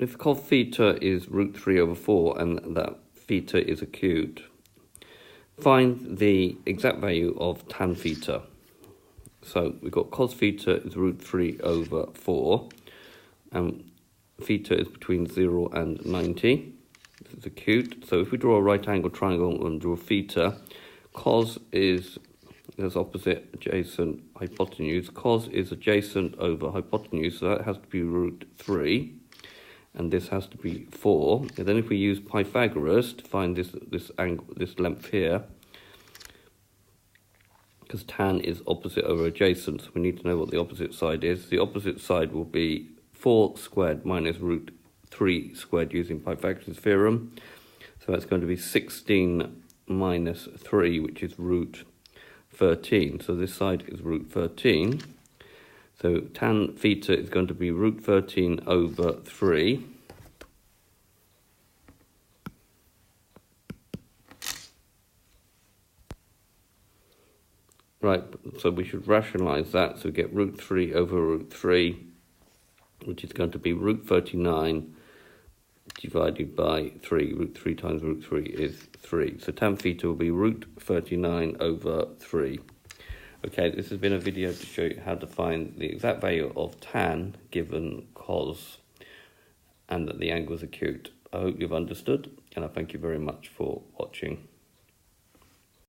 if cos theta is root 3 over 4 and that theta is acute, find the exact value of tan theta. So we've got cos theta is root 3 over 4, and theta is between 0 and 90. This is acute. So if we draw a right angle triangle and draw theta, cos is opposite adjacent hypotenuse. Cos is adjacent over hypotenuse, so that has to be root 3, and this has to be 4. And then if we use Pythagoras to find this angle, this length here, because tan is opposite over adjacent, so we need to know what the opposite side is. The opposite side will be 4 squared minus root 3 squared using Pythagoras' theorem. So that's going to be 16 minus 3, which is root 13. So this side is root 13. So tan theta is going to be root 13 over 3. Right, so we should rationalise that. So we get root 3 over root 3, which is going to be root 39 divided by 3. Root 3 times root 3 is 3. So tan theta will be root 39 over 3. Okay, this has been a video to show you how to find the exact value of tan given cos and that the angle is acute. I hope you've understood, and I thank you very much for watching.